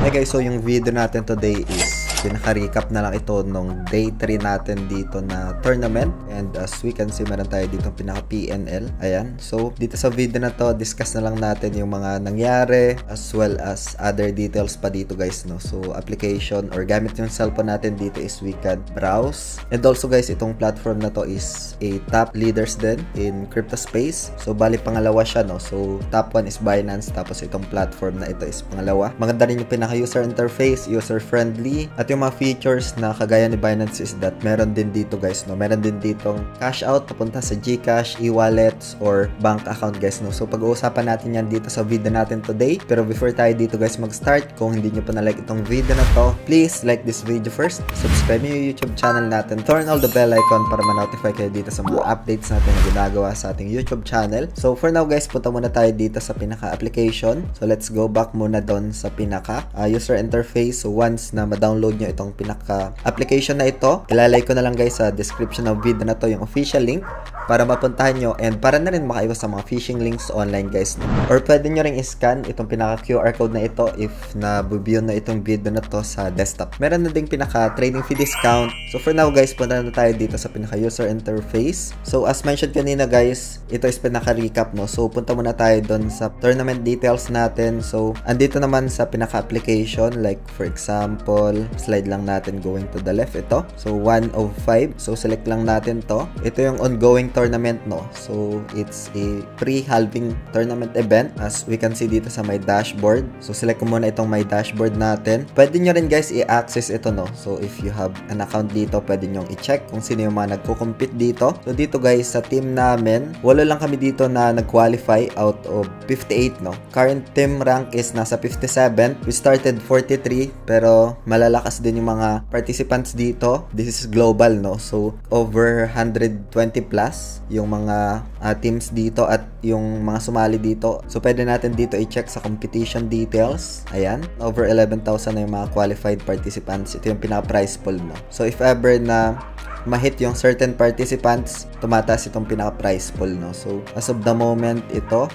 Hey guys, so yung video natin today is pinaka-recap na lang ito nung day 3 natin dito na tournament. And as we can see, meron tayo dito pinaka-PNL. Ayan. So, dito sa video na to, discuss na lang natin yung mga nangyari as well as other details pa dito guys, no? So, application or gamit yung cellphone natin dito is we can browse. And also guys, itong platform na to is a top leaders din in crypto space. So, bali pangalawa siya, no? So, top 1 is Binance, tapos itong platform na ito is pangalawa. Maganda rin yung pinaka-user interface, user-friendly. At yung mga features na kagaya ni Binance is that meron din dito guys, no? Meron din ditong cash out papunta sa GCash, e-wallets, or bank account guys, no? So pag-uusapan natin yan dito sa video natin today. Pero before tayo dito guys mag-start, kung hindi nyo pa na-like itong video na to, please like this video first. Subscribe nyo yung YouTube channel natin. Turn on the bell icon para ma-notify kayo dito sa mga updates natin na ginagawa sa ating YouTube channel. So for now guys, punta muna tayo dito sa pinaka-application. So let's go back muna doon sa pinaka user interface. So once na ma-download nyo itong pinaka-application na ito, ilalagay ko na lang guys sa description ng video na to yung official link para mapuntahan nyo and para na rin makaiwas sa mga phishing links online guys, no? Or pwede nyo ring i-scan itong pinaka-QR code na ito if na-view na itong video na to sa desktop. Meron na ding pinaka-trading fee discount. So for now guys, punta na tayo dito sa pinaka-user interface. So as mentioned kanina guys, ito is pinaka-recap, no? So punta muna tayo doon sa tournament details natin. So andito naman sa pinaka-application, like for example, slide lang natin going to the left ito. So 1 of 5. So select lang natin to. Ito yung ongoing tournament, no? So it's a pre-halving tournament event as we can see dito sa my dashboard. So select ko muna itong my dashboard natin. Pwede nyo rin guys i-access ito, no? So if you have an account dito, pwede nyo i-check kung sino yung mga nagko-compete dito. So dito guys, sa team namin, walo lang kami dito na nag-qualify out of 58, no? Current team rank is nasa 57. We started 43 pero malalakas din yung mga participants dito. This is global, no? So over 120 plus yung mga teams dito at yung mga sumali dito. So pwede natin dito i-check sa competition details. Ayan, over 11,000 na yung mga qualified participants. Ito yung pinaka-prize pool, no? So if ever na ma-hit yung certain participants, tumataas itong pinaka-prize pool, no? So as of the moment, ito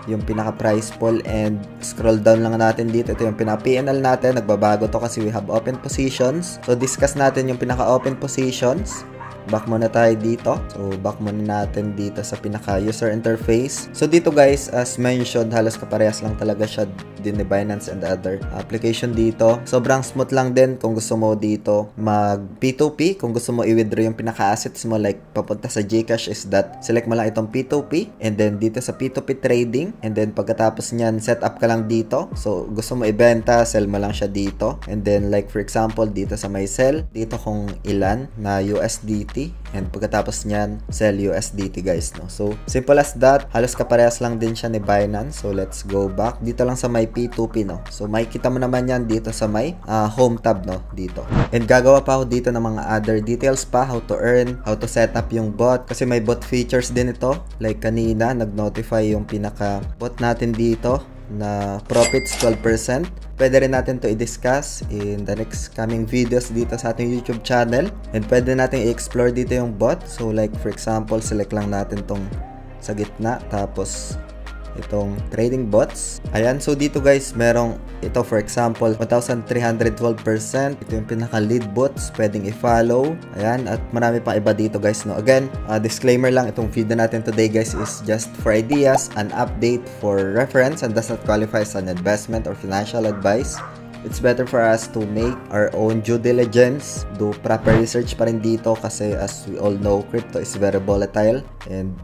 yung pinaka-prize pool and scroll down lang natin dito. Ito yung pinaka-PNL natin. Nagbabago to kasi we have open positions. So discuss natin yung pinaka-open positions. Back muna tayo dito. So, back muna natin dito sa pinaka-user interface. So, dito guys, as mentioned, halos kaparehas lang talaga siya din ni Binance and other application dito. Sobrang smooth lang din kung gusto mo dito mag P2P. Kung gusto mo i-withdraw yung pinaka-assets mo like papunta sa GCash is that select mo lang itong P2P and then dito sa P2P trading and then pagkatapos nyan, set up ka lang dito. So, gusto mo ibenta, sell mo lang siya dito. And then like for example, dito sa may sell, dito kung ilan na USDT. And pagkatapos nyan, sell USDT guys, no? So, simple as that. Halos kaparehas lang din siya ni Binance. So, let's go back. Dito lang sa may P2P, no? So, makikita mo naman yan dito sa may home tab, no? Dito. And gagawa pa ako dito ng mga other details pa. How to earn, how to set up yung bot. Kasi may bot features din ito. Like kanina, nag-notify yung pinaka-bot natin dito na profits 12%. Pwede rin natin to i-discuss in the next coming videos dito sa ating YouTube channel. And pwede natin i-explore dito yung bot. So like for example, select lang natin tong sa gitna. Tapos itong trading bots. Ayan, so dito guys, merong ito for example, 1,312%. Ito yung pinaka lead bots, pwedeng i-follow. Ayan, at marami pang iba dito guys, no? Again, disclaimer lang, itong video natin today guys is just for ideas, an update for reference and does not qualify as an investment or financial advice. It's better for us to make our own due diligence, do proper research pa rin dito kasi as we all know, crypto is very volatile and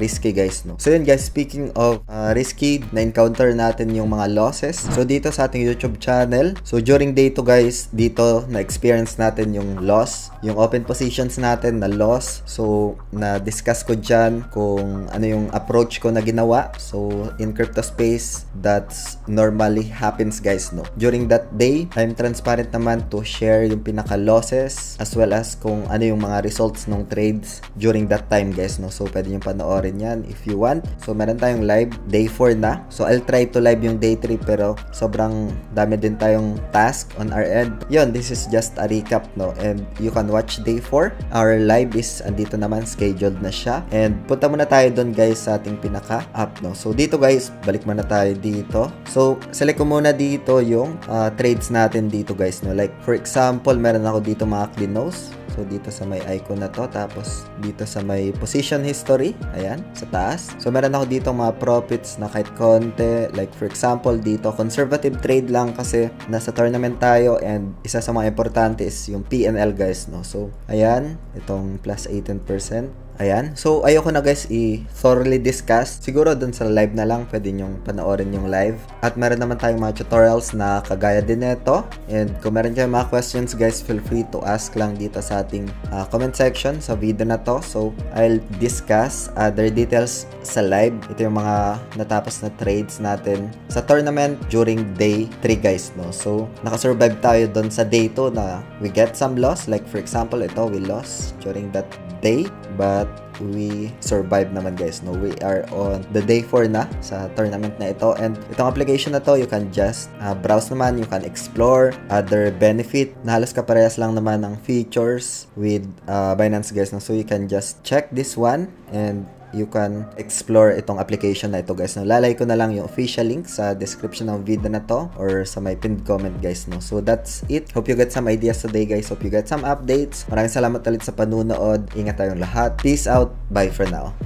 risky guys, no? So yun guys, speaking of risky, na-encounter natin yung mga losses. So dito sa ating YouTube channel, so during day 2 guys, dito na-experience natin yung loss, yung open positions natin na loss. So na-discuss ko dyan kung ano yung approach ko na ginawa. So in crypto space, that's normally happens guys, no? During that day, I'm transparent naman to share yung pinaka-losses as well as kung ano yung mga results ng trades during that time guys, no? So pwede nyo panoorin yan if you want. So meron tayong live day 4 na. So I'll try to live yung day 3 pero sobrang dami din tayong task on our end. Yun, this is just a recap, no? And you can watch day 4. Our live is andito naman, scheduled na siya. And punta muna tayo doon guys sa ating pinaka-app, no? So dito guys, balik muna tayo dito. So select ko muna dito yung mga trades natin dito guys, no? Like for example, meron ako dito mga clean nose. So, dito sa may icon na to. Tapos, dito sa may position history. Ayan, sa taas. So, meron ako dito mga profits na kahit konti. Like, for example, dito, conservative trade lang kasi nasa tournament tayo. And isa sa mga importante is yung PNL guys, no? So, ayan, itong plus 18%. Ayan. So, ayoko na guys i-thoroughly discuss. Siguro dun sa live na lang, pwede nyong panoorin yung live. At meron naman tayong mga tutorials na kagaya din nito. And kung meron kayong mga questions guys, feel free to ask lang dito sa ating comment section sa video na to. So, I'll discuss other details sa live. Ito yung mga natapos na trades natin sa tournament during day 3 guys, no? So, nakasurvive tayo dun sa day 2 na we get some loss. Like for example, ito, we lost during that day. But we survive naman guys, no? We are on the day 4 na sa tournament na ito. And itong application na to, you can just browse naman, you can explore other benefit na halos kaparehas lang naman ng features with Binance guys, no? So you can just check this one and you can explore itong application na ito guys, no? Lalay ko na lang yung official link sa description ng video na to or sa my pinned comment guys, no? So that's it. Hope you get some ideas today guys. Hope you get some updates. Maraming salamat ulit sa panunood. Ingat tayong lahat. Peace out. Bye for now.